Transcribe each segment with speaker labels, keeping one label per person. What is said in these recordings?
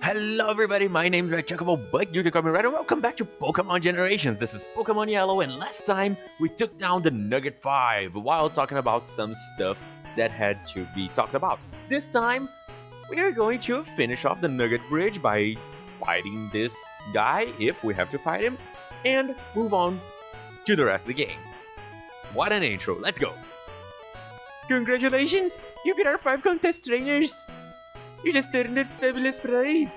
Speaker 1: Hello everybody, my name is Red Chocobo, but you can call me Red, and welcome back to Pokemon Generations. This is Pokemon Yellow, and last time we took down the Nugget 5 while talking about some stuff that had to be talked about. This time, we are going to finish off the Nugget Bridge by fighting this guy, if we have to fight him, and move on to the rest of the game. What an intro, let's go! Congratulations, you beat our 5 contest trainers! You just earned a fabulous prize!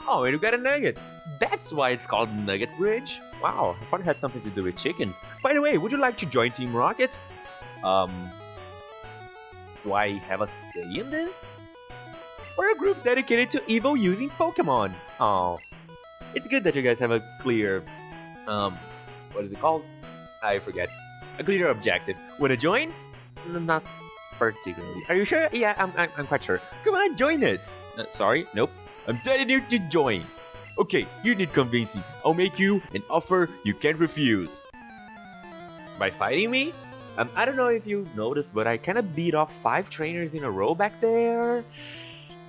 Speaker 1: Oh, and you got a nugget! That's why it's called Nugget Bridge? Wow, I thought it had something to do with chickens. By the way, would you like to join Team Rocket? Do I have a say in this? We're a group dedicated to evil using Pokémon. Oh, it's good that you guys have a clear, what is it called? I forget. A clear objective. Wanna join? Not particularly. Are you sure? Yeah, I'm quite sure. Come on, join us! Sorry, nope. I'm telling you to join. Okay, you need convincing. I'll make you an offer you can't refuse. By fighting me? I don't know if you noticed, but I kinda beat off 5 trainers in a row back there.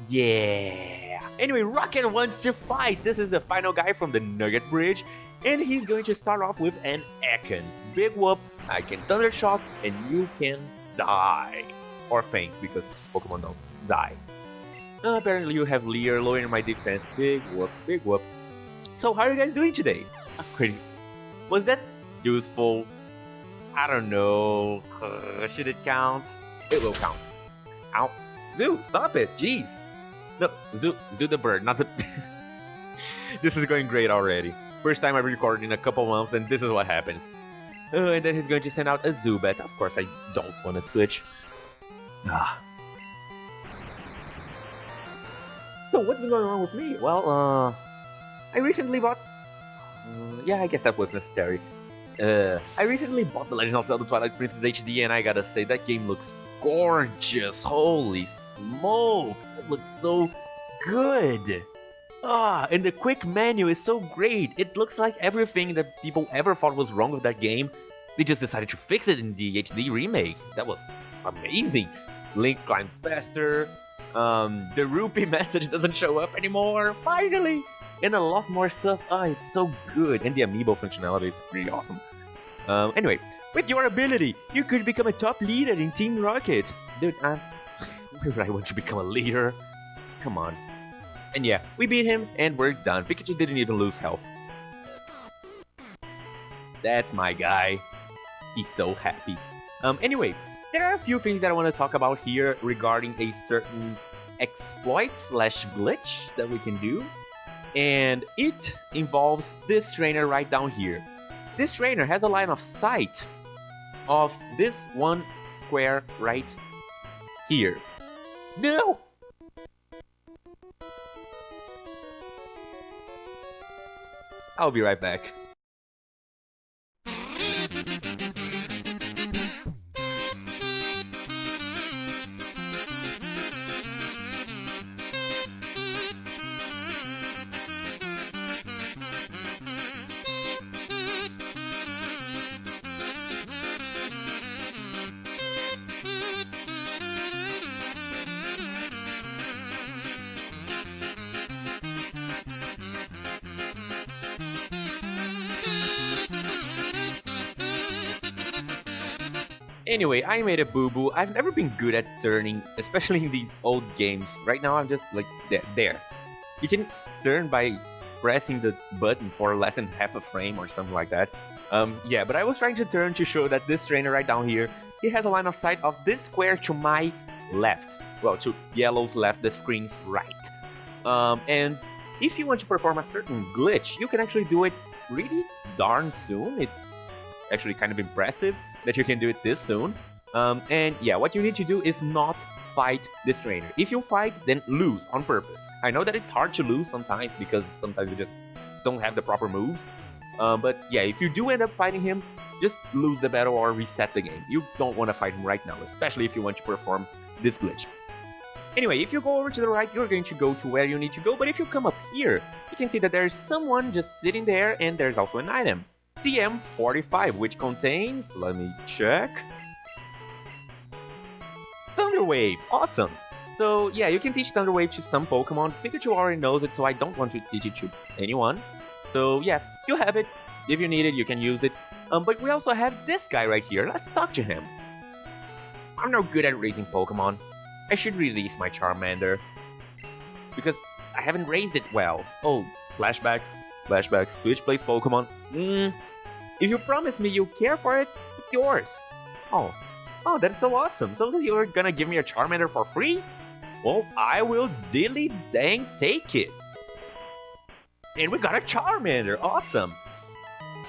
Speaker 1: Yeah. Anyway, Rocket wants to fight. This is the final guy from the Nugget Bridge, and he's going to start off with an Ekans. Big whoop, I can Thunder Shock, and you can die. Or faint, because Pokemon don't die. Apparently you have Leer lowering my defense. Big whoop, big whoop. So how are you guys doing today? Pretty. Was that useful? I don't know. Should it count? It will count. Ow. Zoo, stop it, jeez. No, Zoo the bird, not the... This is going great already. First time I've recorded in a couple months, and this is what happens. And then he's going to send out a Zubat. Of course, I don't want to switch. Ah. So what's been going on with me? Well, I recently bought... yeah, I guess that was necessary. I recently bought The Legend of Zelda Twilight Princess HD, and I gotta say, that game looks gorgeous. Holy smokes, it looks so good. Ah, and the quick menu is so great. It looks like everything that people ever thought was wrong with that game, they just decided to fix it in the HD remake. That was amazing. Link climbs faster, the rupee message doesn't show up anymore, finally! And a lot more stuff. Ah, it's so good. And the amiibo functionality is pretty awesome. Anyway, with your ability, you could become a top leader in Team Rocket. Dude, why would I want to become a leader? Come on. And yeah, we beat him, and we're done. Pikachu didn't even lose health. That's my guy. He's so happy. Anyway, there are a few things that I want to talk about here regarding a certain exploit slash glitch that we can do. And it involves this trainer right down here. This trainer has a line of sight of this one square right here. No! I'll be right back. Anyway, I made a boo-boo. I've never been good at turning, especially in these old games. Right now I'm just like there. You can turn by pressing the button for less than half a frame or something like that. Yeah, but I was trying to turn to show that this trainer right down here, he has a line of sight of this square to my left. Well, to Yellow's left, the screen's right. And if you want to perform a certain glitch, you can actually do it really darn soon. It's actually kind of impressive that you can do it this soon. And yeah, what you need to do is not fight this trainer. If you fight, then lose on purpose. I know that it's hard to lose sometimes because sometimes you just don't have the proper moves. But yeah, if you do end up fighting him, just lose the battle or reset the game. You don't want to fight him right now, especially if you want to perform this glitch. Anyway, if you go over to the right, you're going to go to where you need to go. But if you come up here, you can see that there's someone just sitting there, and there's also an item. TM45, which contains, let me check, Thunder Wave, awesome! So yeah, you can teach Thunder Wave to some Pokemon. Pikachu already knows it, so I don't want to teach it to anyone. So yeah, you have it. If you need it, you can use it. But we also have this guy right here. Let's talk to him. I'm no good at raising Pokemon. I should release my Charmander. Because I haven't raised it well. Oh, flashback. Flashbacks. Switch plays Pokemon. If you promise me you care for it, it's yours. Oh, that's so awesome. So you're gonna give me a Charmander for free? Well, I will dilly dang take it. And we got a Charmander. Awesome.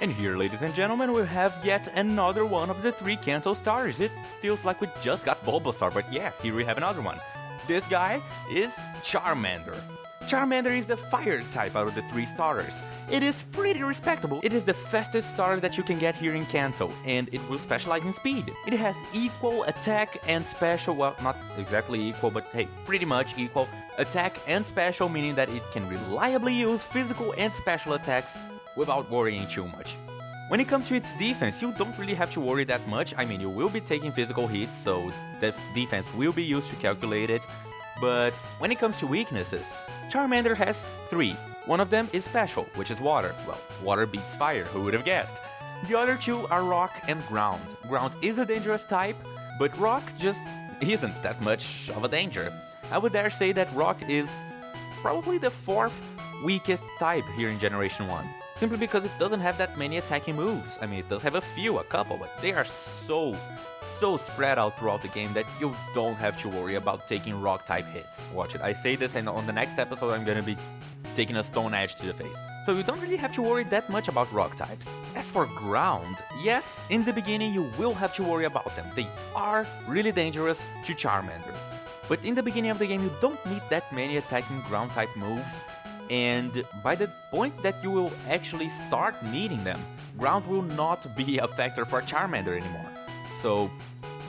Speaker 2: And here, ladies and gentlemen, we have yet another one of the 3 Kanto stars. It feels like we just got Bulbasaur, but yeah, here we have another one. This guy is Charmander. Charmander is the fire type out of the 3 starters. It is pretty respectable. It is the fastest starter that you can get here in Kanto, and it will specialize in speed. It has equal attack and special, well, not exactly equal, but hey, pretty much equal attack and special, meaning that it can reliably use physical and special attacks without worrying too much. When it comes to its defense, you don't really have to worry that much. I mean, you will be taking physical hits, so the defense will be used to calculate it. But when it comes to weaknesses, Charmander has 3. One of them is special, which is water. Well, water beats fire, who would have guessed? The other 2 are rock and ground. Ground is a dangerous type, but rock just isn't that much of a danger. I would dare say that rock is probably the 4th weakest type here in Generation 1. Simply because it doesn't have that many attacking moves. I mean, it does have a couple, but they are so spread out throughout the game that you don't have to worry about taking rock type hits. Watch it, I say this, and on the next episode I'm gonna be taking a stone edge to the face. So you don't really have to worry that much about rock types. As for ground, yes, in the beginning you will have to worry about them. They are really dangerous to Charmander. But in the beginning of the game you don't need that many attacking ground type moves. And by the point that you will actually start needing them, ground will not be a factor for Charmander anymore. So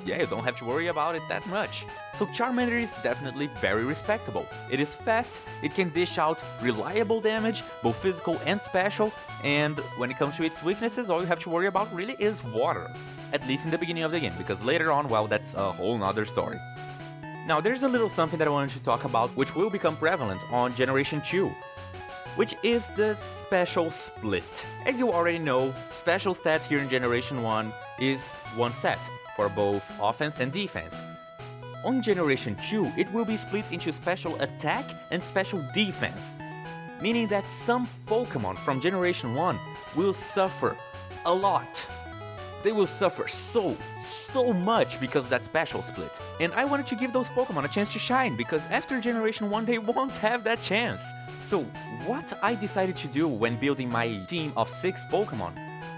Speaker 2: yeah, you don't have to worry about it that much. So Charmander is definitely very respectable. It is fast, it can dish out reliable damage, both physical and special, and when it comes to its weaknesses, all you have to worry about really is water. At least in the beginning of the game, because later on, well, that's a whole nother story. Now there's a little something that I wanted to talk about which will become prevalent on Generation 2, which is the special split. As you already know, special stats here in Generation 1 is one set for both offense and defense. On Generation 2, it will be split into special attack and special defense, meaning that some Pokemon from Generation 1 will suffer a lot. They will suffer so much because of that special split. And I wanted to give those Pokemon a chance to shine, because after Generation 1 they won't have that chance. So what I decided to do when building my team of 6 Pokemon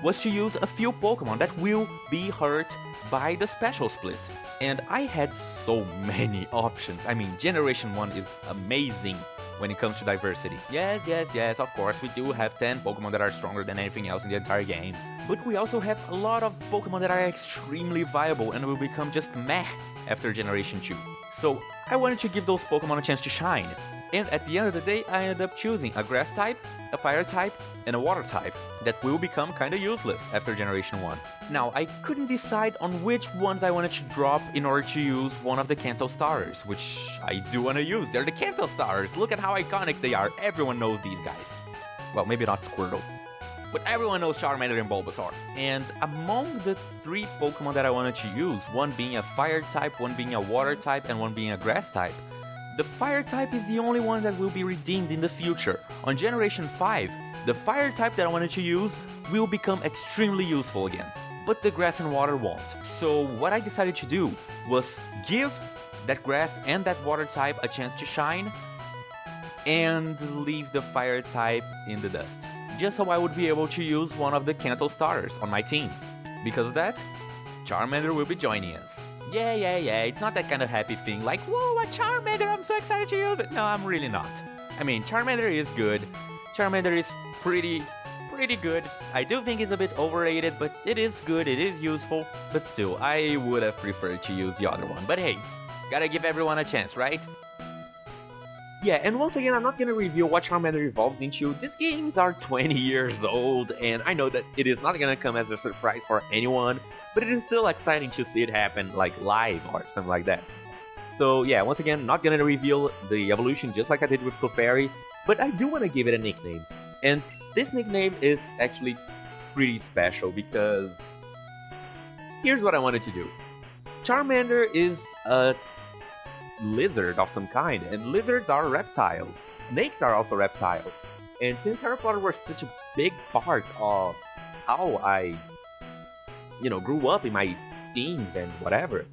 Speaker 2: was to use a few Pokemon that will be hurt by the special split. And I had so many options. I mean, Generation 1 is amazing when it comes to diversity. Yes, of course, we do have 10 Pokemon that are stronger than anything else in the entire game. But we also have a lot of Pokemon that are extremely viable and will become just meh after Generation 2. So I wanted to give those Pokemon a chance to shine. And at the end of the day, I ended up choosing a grass type, a fire type, and a water type that will become kinda useless after Generation 1. Now, I couldn't decide on which ones I wanted to drop in order to use one of the Kanto stars, which I do want to use. They're the Kanto stars! Look at how iconic they are. Everyone knows these guys. Well, maybe not Squirtle, but everyone knows Charmander and Bulbasaur. And among the 3 Pokemon that I wanted to use, one being a fire type, one being a water type, and one being a grass type, the fire type is the only one that will be redeemed in the future. On Generation 5, the fire type that I wanted to use will become extremely useful again, but the grass and water won't. So what I decided to do was give that grass and that water type a chance to shine, and leave the fire type in the dust, just so I would be able to use one of the Kanto starters on my team. Because of that, Charmander will be joining us. Yeah, it's not that kind of happy thing like, whoa, a Charmander, I'm so excited to use it. No, I'm really not. I mean, Charmander is good. Charmander is pretty good. I do think it's a bit overrated, but it is good, it is useful. But still, I would have preferred to use the other one. But hey, gotta give everyone a chance, right?
Speaker 1: Yeah, and once again, I'm not gonna reveal what Charmander evolves into. These games are 20 years old, and I know that it is not gonna come as a surprise for anyone, but it is still exciting to see it happen, like live or something like that. So yeah, once again, not gonna reveal the evolution just like I did with Clefairy, but I do want to give it a nickname. And this nickname is actually pretty special because here's what I wanted to do. Charmander is a lizard of some kind, and lizards are reptiles. Snakes are also reptiles. And since Harry Potter was such a big part of how I, grew up in my teens and whatever,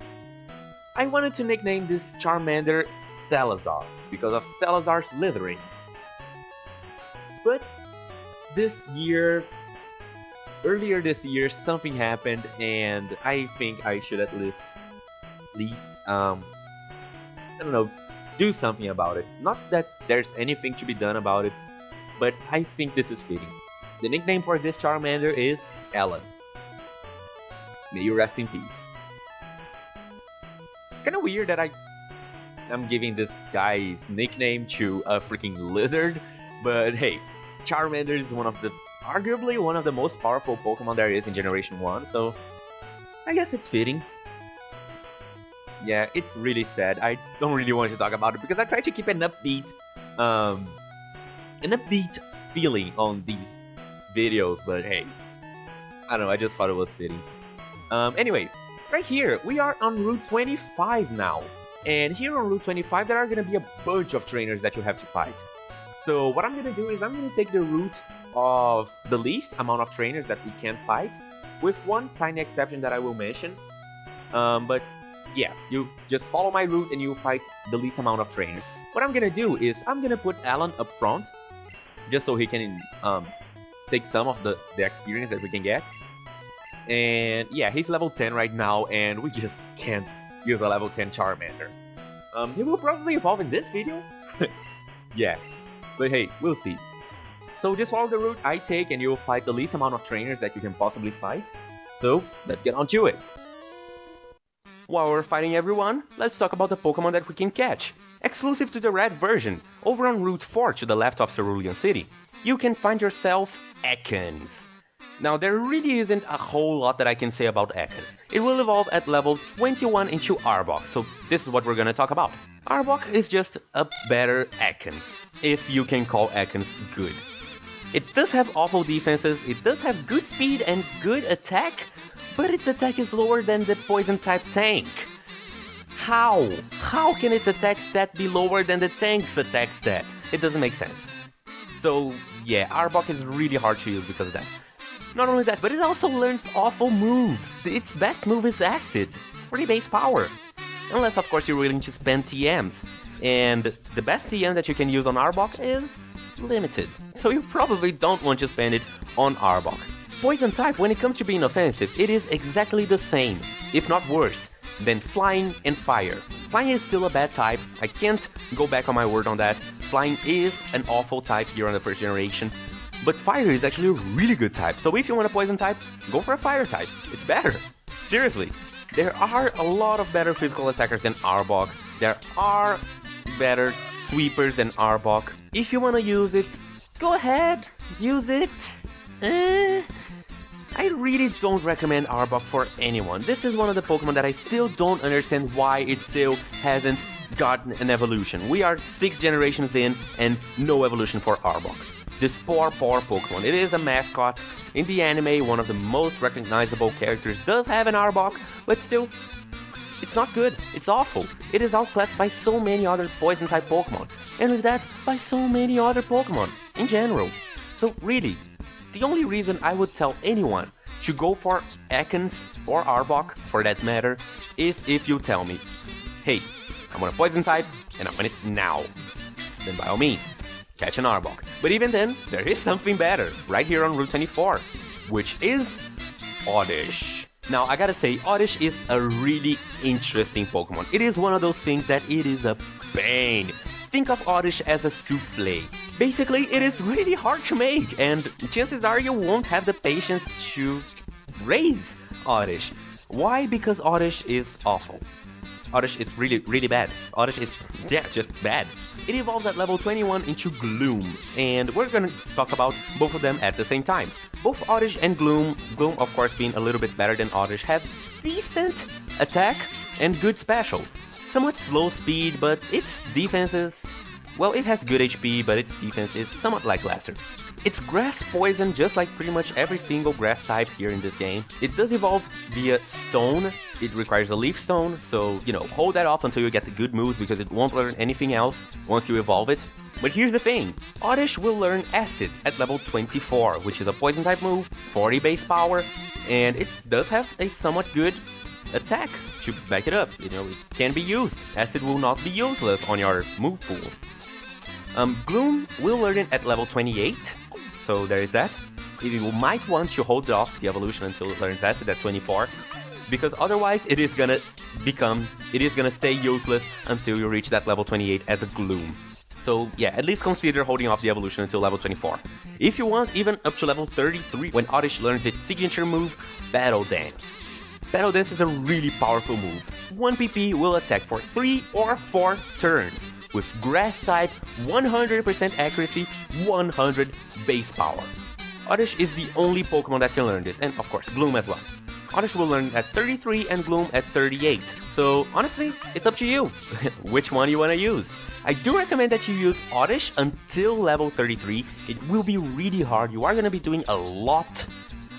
Speaker 1: I wanted to nickname this Charmander Salazar because of Salazar's slithering. But earlier this year, something happened, and I think I should at least, do something about it. Not that there's anything to be done about it, but I think this is fitting. The nickname for this Charmander is Alan. May you rest in peace. Kinda weird that I'm giving this guy's nickname to a freaking lizard, but hey, Charmander is arguably one of the most powerful Pokemon there is in Generation 1, so I guess it's fitting. Yeah, it's really sad. I don't really want to talk about it because I try to keep an upbeat feeling on these videos, but hey, I don't know, I just thought it was fitting. Anyways, right here, we are on Route 25 now, and here on Route 25 there are going to be a bunch of trainers that you have to fight. So what I'm going to do is I'm going to take the route of the least amount of trainers that we can fight, with one tiny exception that I will mention. But yeah, you just follow my route and you fight the least amount of trainers. What I'm gonna do is I'm gonna put Alan up front, just so he can take some of the experience that we can get. And yeah, he's level 10 right now, and we just can't use a level 10 Charmander. He will probably evolve in this video. Yeah, but hey, we'll see. So just follow the route I take and you'll fight the least amount of trainers that you can possibly fight. So let's get on to it.
Speaker 2: While we're fighting everyone, let's talk about the Pokémon that we can catch. Exclusive to the red version, over on Route 4 to the left of Cerulean City, you can find yourself Ekans. Now there really isn't a whole lot that I can say about Ekans. It will evolve at level 21 into Arbok, so this is what we're gonna talk about. Arbok is just a better Ekans, if you can call Ekans good. It does have awful defenses, it does have good speed and good attack, but its attack is lower than the poison-type tank. How? How can its attack stat be lower than the tank's attack stat? It doesn't make sense. So yeah, Arbok is really hard to use because of that. Not only that, but it also learns awful moves. Its best move is Acid, pretty base power. Unless of course you're willing to spend TMs. And the best TM that you can use on Arbok is limited. So you probably don't want to spend it on Arbok. Poison type, when it comes to being offensive, it is exactly the same, if not worse, than Flying and Fire. Flying is still a bad type, I can't go back on my word on that. Flying is an awful type here on the first generation, but Fire is actually a really good type, so if you want a Poison type, go for a Fire type, it's better. Seriously, there are a lot of better physical attackers than Arbok, there are better sweepers than Arbok. If you want to use it, go ahead, use it. I really don't recommend Arbok for anyone. This is one of the Pokemon that I still don't understand why it still hasn't gotten an evolution. We are 6 generations in and no evolution for Arbok. This poor Pokemon. It is a mascot. In the anime, one of the most recognizable characters does have an Arbok, but still, it's not good. It's awful. It is outclassed by so many other Poison-type Pokemon. And with that, by so many other Pokemon in general. So really, the only reason I would tell anyone to go for Ekans or Arbok, for that matter, is if you tell me, hey, I want a Poison type, and I want it now. Then by all means, catch an Arbok. But even then, there is something better, right here on Route 24, which is Oddish. Now, I gotta say, Oddish is a really interesting Pokemon. It is one of those things that it is a pain. Think of Oddish as a souffle. Basically, it is really hard to make, and chances are you won't have the patience to raise Oddish. Why? Because Oddish is awful. Oddish is really bad. Oddish is, just bad. It evolves at level 21 into Gloom, and we're gonna talk about both of them at the same time. Both Oddish and Gloom of course being a little bit better than Oddish, have decent attack and good special.
Speaker 1: somewhat slow speed, but its defense is... well, it has good HP, but its defense is somewhat lackluster. It's grass poison, just like pretty much every single grass type here in this game. It does evolve via stone. It requires a leaf stone, so, you know, hold that off until you get the good moves because it won't learn anything else once you evolve it. But here's the thing, Oddish will learn Acid at level 24, which is a poison type move, 40 base power, and it does have a somewhat good attack to back it up. You know, it can be used. Acid will not be useless on your move pool. Gloom will learn it at level 28, so there is that. You might want to hold off the evolution until it learns Acid at 24, because otherwise it is gonna stay useless until you reach that level 28 as a Gloom. So yeah, at least consider holding off the evolution until level 24. If you want, even up to level 33, when Oddish learns its signature move, Battle Dance. Battle Dance is a really powerful move. 1 PP will attack for 3 or 4 turns, with Grass type, 100% accuracy, 100 base power. Oddish is the only Pokemon that can learn this, and of course, Gloom as well. Oddish will learn at 33 and Gloom at 38, so honestly, it's up to you, which one you want to use. I do recommend that you use Oddish until level 33, it will be really hard, you are going to be doing a lot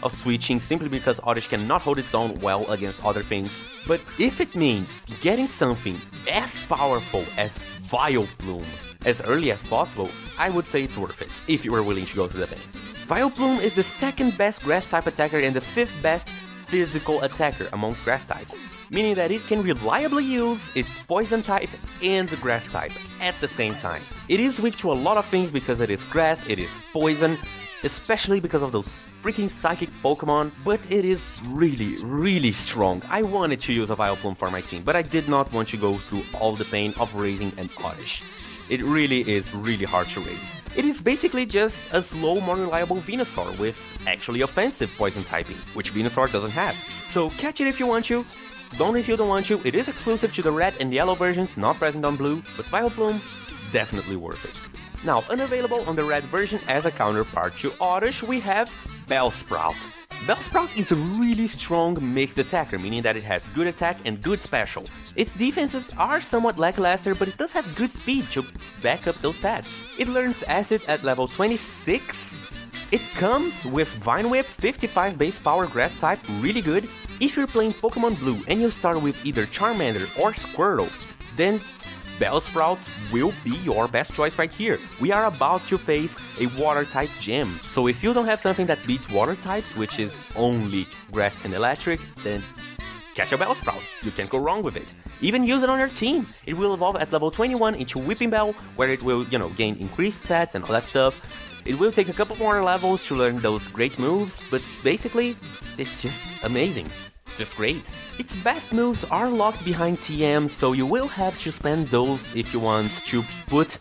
Speaker 1: of switching simply because Oddish cannot hold its own well against other things, but if it means getting something as powerful as Vileplume as early as possible, I would say it's worth it, if you are willing to go through the pain. Vileplume is the second best grass type attacker and the 5th best physical attacker among grass types, meaning that it can reliably use its poison type and the grass type at the same time. It is weak to a lot of things because it is grass, it is poison, especially because of those freaking psychic Pokemon, but it is really strong. I wanted to use a Vileplume for my team, but I did not want to go through all the pain of raising an Oddish. It really is really hard to raise. It is basically just a slow, more reliable Venusaur with actually offensive poison typing, which Venusaur doesn't have. So catch it if you want to, don't if you don't want to. It is exclusive to the red and yellow versions, not present on blue, but Vileplume, definitely worth it. Now, unavailable on the red version as a counterpart to Oddish, we have Bellsprout. Bellsprout is a really strong mixed attacker, meaning that it has good attack and good special. Its defenses are somewhat lackluster, but it does have good speed to back up those stats. It learns Acid at level 26. It comes with Vine Whip, 55 base power grass type, really good. If you're playing Pokemon Blue and you start with either Charmander or Squirtle, then Bellsprout will be your best choice right here. We are about to face a water-type gym, so if you don't have something that beats water types, which is only grass and electric, then catch a Bellsprout. You can't go wrong with it. Even use it on your team. It will evolve at level 21 into Whipping Bell, where it will, gain increased stats and all that stuff. It will take a couple more levels to learn those great moves, but basically, it's just amazing. Just great. Its best moves are locked behind TM, so you will have to spend those if you want to put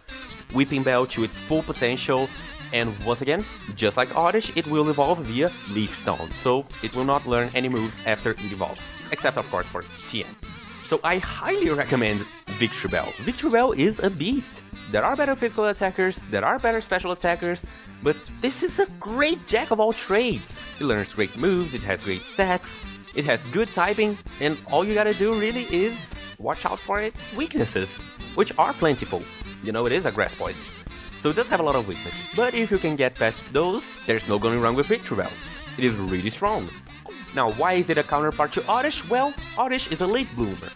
Speaker 1: Whipping Bell to its full potential. And once again, just like Oddish, it will evolve via Leaf Stone, so it will not learn any moves after it evolves, except of course for TMs. So I highly recommend Victreebel. Victreebel is a beast. There are better physical attackers, there are better special attackers, but this is a great jack of all trades. It learns great moves, it has great stats, it has good typing, and all you gotta do really is watch out for its weaknesses, which are plentiful. It is a grass poison, so it does have a lot of weaknesses. But if you can get past those, there's no going wrong with Victreebel. It is really strong. Now, why is it a counterpart to Oddish? Well, Oddish is a late bloomer.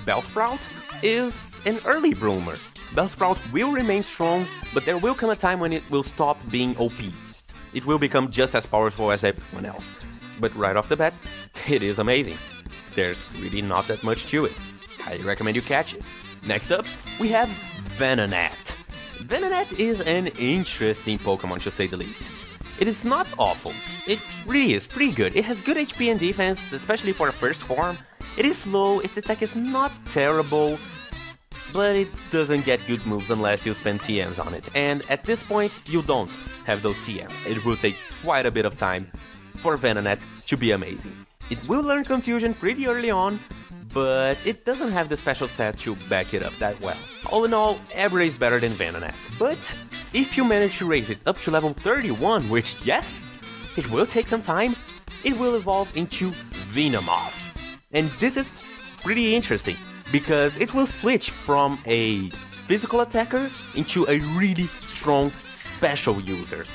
Speaker 1: Bellsprout is an early bloomer. Bellsprout will remain strong, but there will come a time when it will stop being OP. It will become just as powerful as everyone else. But right off the bat, it is amazing. There's really not that much to it. I recommend you catch it. Next up, we have Venonat. Venonat is an interesting Pokemon to say the least. It is not awful. It really is pretty good. It has good HP and defense, especially for a first form. It is slow, its attack is not terrible, but it doesn't get good moves unless you spend TMs on it. And at this point, you don't have those TMs. It will take quite a bit of time for Venonat to be amazing. It will learn Confusion pretty early on, but it doesn't have the special stat to back it up that well. All in all, Abra is better than Venonat, but if you manage to raise it up to level 31, which yes, it will take some time, it will evolve into Venomoth. And this is pretty interesting.
Speaker 2: because it will switch from a physical attacker into a really strong special user.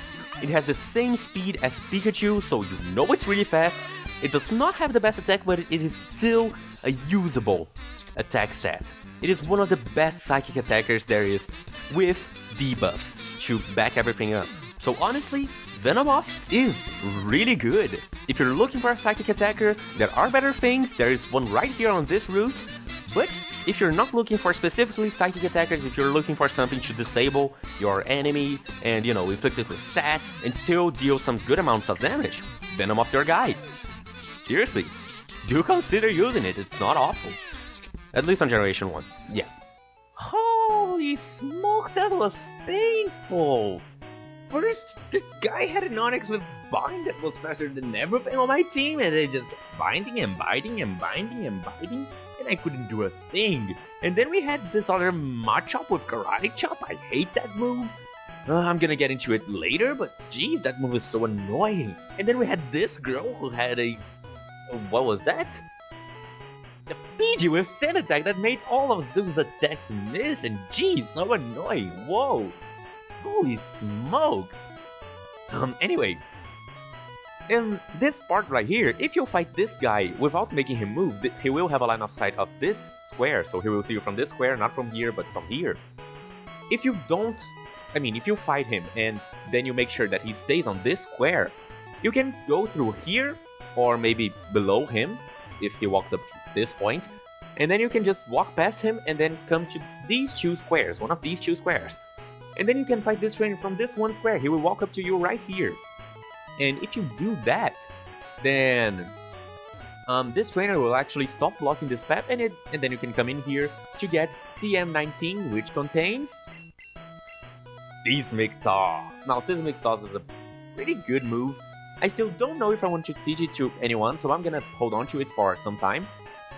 Speaker 2: It has the same speed as Pikachu, so you know it's really fast. It does not have the best attack, but it is still a usable attack set. It is one of the best psychic attackers there is, with debuffs to back everything up. So honestly, Venomoth is really good. If you're looking for a psychic attacker, there are better things. There is one right here on this route. But if you're not looking for specifically psychic attackers, if you're looking for something to disable your enemy and, inflict it with stats and still deal some good amounts of damage, Venomoth's your guy. Seriously, do consider using it. It's not awful. At least on Generation 1. Yeah. Holy smokes, that was painful.
Speaker 1: First, the guy had an Onyx with Bind that was faster than everything on my team, and they just binding and biting and binding and biting, and I couldn't do a thing. And then we had this other Machop with Karate Chop. I hate that move. I'm gonna get into it later, but geez, that move is so annoying. And then we had this girl who had a... what was that? The Fiji with Sand Attack that made all of those attacks miss, and geez, so annoying. Whoa. Holy smokes! Anyway, in this part right here, if you fight this guy without making him move, he will have a line of sight of this square, so he will see you from this square, not from here, but from here. If you don't, if you fight him and then you make sure that he stays on this square, you can go through here, or maybe below him, if he walks up to this point, and then you can just walk past him and then come to these two squares, one of these two squares. And then you can fight this trainer from this one square. He will walk up to you right here. And if you do that, then this trainer will actually stop blocking this path, and then you can come in here to get TM19, which contains Seismic Toss. Now, Seismic Toss is a pretty good move. I still don't know if I want to teach it to anyone, so I'm gonna hold on to it for some time.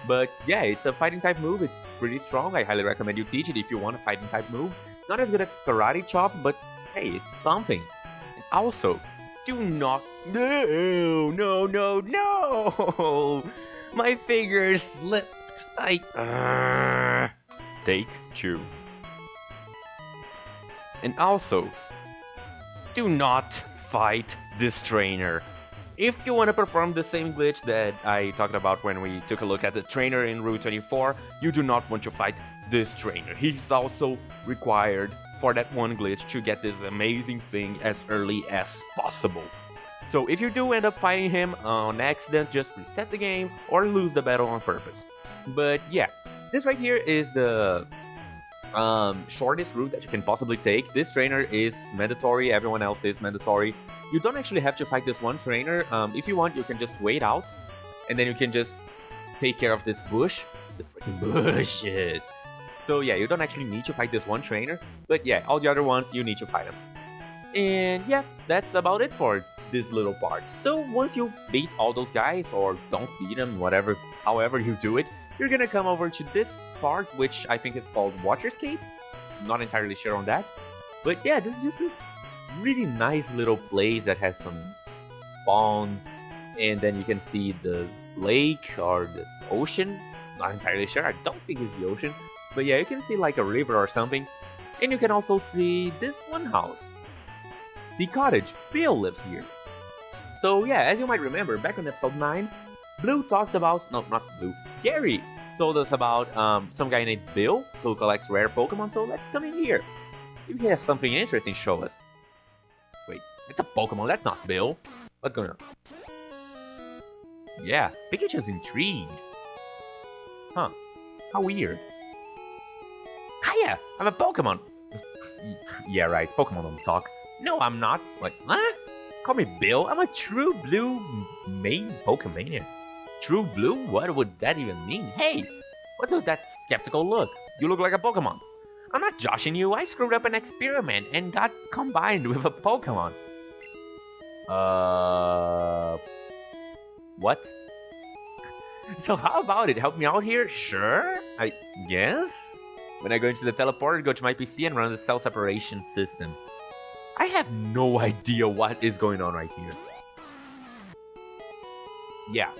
Speaker 1: But yeah, it's a fighting type move. It's pretty strong. I highly recommend you teach it if you want a fighting type move. Not as good as Karate Chop, but hey, it's something. And also, do not... No! My fingers slipped. Take 2. And also, do not fight this trainer. If you want to perform the same glitch that I talked about when we took a look at the trainer in Route 24, you do not want to fight this trainer. He's also required for that one glitch to get this amazing thing as early as possible. So if you do end up fighting him on accident, just reset the game or lose the battle on purpose. But yeah, this right here is the shortest route that you can possibly take. This trainer is mandatory, everyone else is mandatory. You don't actually have to fight this one trainer. If you want, you can just wait out, and then you can just take care of this bush. The freaking bushes. So yeah, you don't actually need to fight this one trainer, but yeah, all the other ones, you need to fight them. And yeah, that's about it for this little part. So once you beat all those guys, or don't beat them, whatever, however you do it, you're gonna come over to this part, which I think is called Waterscape. Not entirely sure on that. But yeah, this is just a really nice little place that has some ponds, and then you can see the lake or the ocean. Not entirely sure, I don't think it's the ocean. But yeah, you can see like a river or something. And you can also see this one house. Sea Cottage. Bill lives here. So yeah, as you might remember, back on episode 9, Blue talked about... No, not Blue. Gary told us about some guy named Bill who collects rare Pokemon, so let's come in here. Maybe he has something interesting to show us. Wait, it's a Pokemon, that's not Bill. What's going on? Yeah, Pikachu's intrigued. Huh, how weird. Hiya, I'm a Pokemon. Yeah, right, Pokemon don't talk. No, I'm not. What? Huh? Call me Bill. I'm a true blue main Pokemaniac. True blue? What would that even mean? Hey, what was that skeptical look? You look like a Pokemon. I'm not joshing you. I screwed up an experiment and got combined with a Pokemon. What? So how about it? Help me out here? Sure. I guess. When I go into the teleporter, go to my PC and run the cell separation system. I have no idea what is going on right here. Yeah.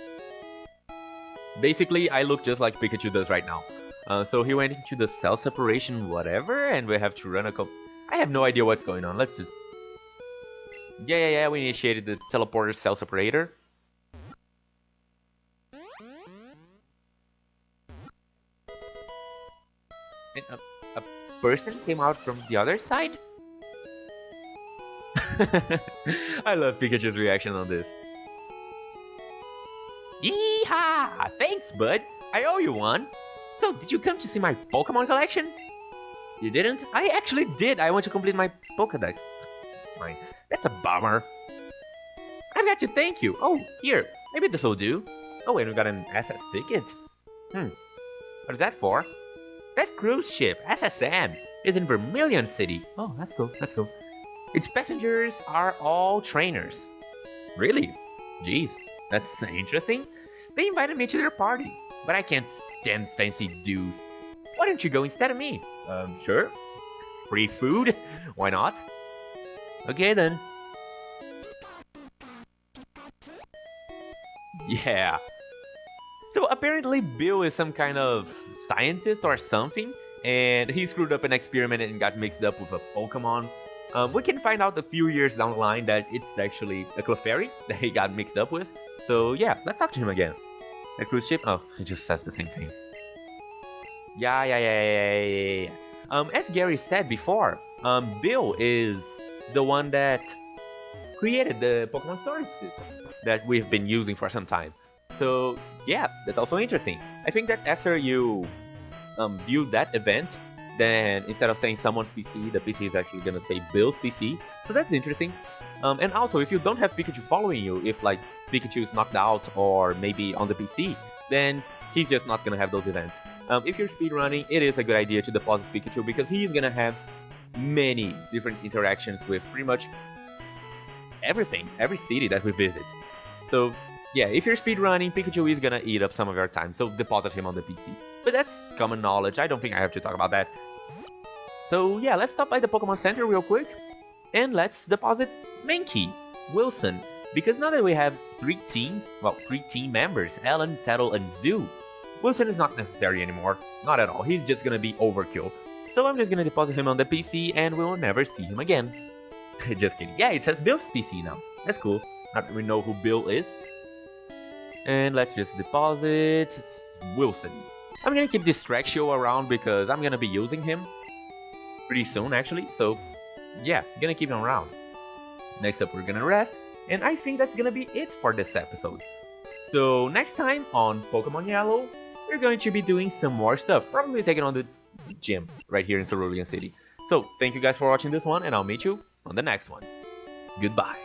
Speaker 1: Basically, I look just like Pikachu does right now. So he went into the cell separation whatever, and we have to run a couple... I have no idea what's going on. Let's just... Yeah, we initiated the teleporter cell separator. And a person came out from the other side? I love Pikachu's reaction on this. Yeehaw! Thanks, bud. I owe you one. So, did you come to see my Pokemon collection? You didn't? I actually did. I want to complete my Pokédex. Fine. That's a bummer. I've got to thank you. Oh, here. Maybe this'll do. Oh, and we got an SS ticket. What is that for? That cruise ship, SSN, is in Vermilion City. Oh, let's go. Its passengers are all trainers. Really? Jeez, that's interesting. They invited me to their party, but I can't stand fancy dudes. Why don't you go instead of me? Sure. Free food? Why not? Okay then. Yeah. So apparently Bill is some kind of scientist or something, and he screwed up an experiment and got mixed up with a Pokemon. We can find out a few years down the line that it's actually a Clefairy that he got mixed up with. So yeah, let's talk to him again. The cruise ship? Oh, he just says the same thing. Yeah. As Gary said before, Bill is the one that created the Pokemon storage system that we've been using for some time. So yeah, that's also interesting. I think that after you view that event, then instead of saying someone's PC, the PC is actually gonna say Bill's PC. So that's interesting. And also, if you don't have Pikachu following you, if like Pikachu is knocked out or maybe on the PC, then he's just not gonna have those events. If you're speedrunning, it is a good idea to deposit Pikachu because he's gonna have many different interactions with pretty much everything, every city that we visit. So yeah, if you're speedrunning, Pikachu is gonna eat up some of your time, so deposit him on the PC. But that's common knowledge, I don't think I have to talk about that. So yeah, let's stop by the Pokemon Center real quick, and let's deposit Mankey, Wilson, because now that we have three team members, Ellen, Tattle, and Zoo, Wilson is not necessary anymore, not at all, he's just gonna be overkill. So I'm just gonna deposit him on the PC and we'll never see him again. Just kidding, yeah, it says Bill's PC now, that's cool, now that we know who Bill is. And let's just deposit Wilson. I'm gonna keep Distractio around because I'm gonna be using him pretty soon actually, so yeah, gonna keep him around. Next up we're gonna rest, and I think that's gonna be it for this episode. So next time on Pokemon Yellow, we're going to be doing some more stuff, probably taking on the gym right here in Cerulean City. So thank you guys for watching this one, and I'll meet you on the next one. Goodbye.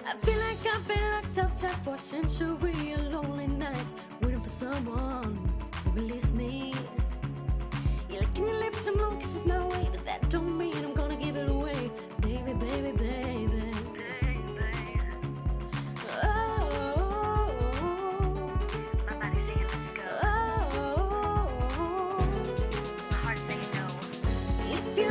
Speaker 3: I feel like I've been locked outside for a century of lonely nights, waiting for someone to release me. You're licking your lips, some long kisses my way, but that don't mean I'm gonna give it away. Baby, baby, baby. Oh, my body's saying let's go. Oh, my heart's saying no. If you